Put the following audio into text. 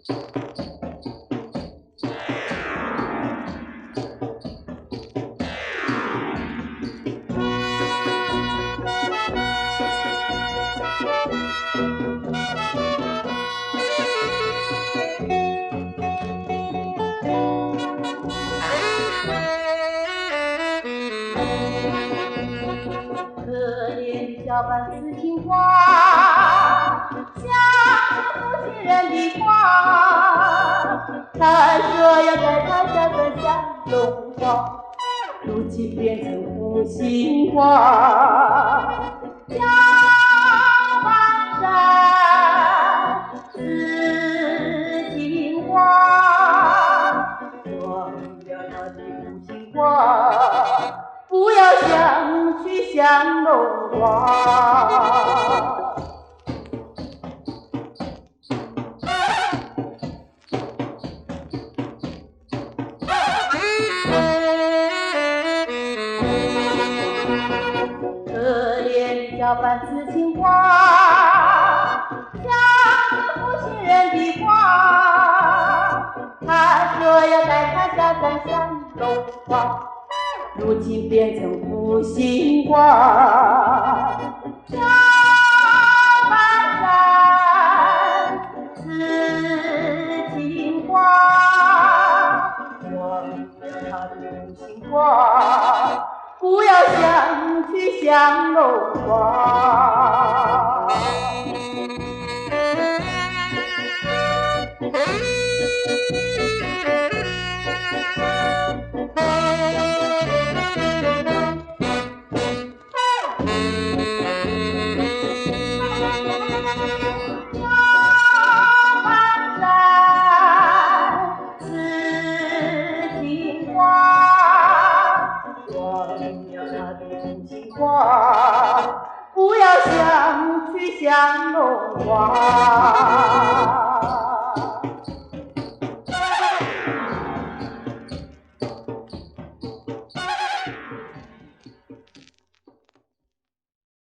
可怜小半紫荆花，像负心人的花。他说要带他下山下龙花，如今变成负心花。小半山紫荆花，忘了他的负心花。不要想去向龙花。可怜小半紫荆花，像负心人的花。他说要带他下山向龙花，如今变成负心花。小半山紫荆花，忘了他的负心花。不要想去向龙花。不要想去向龙花。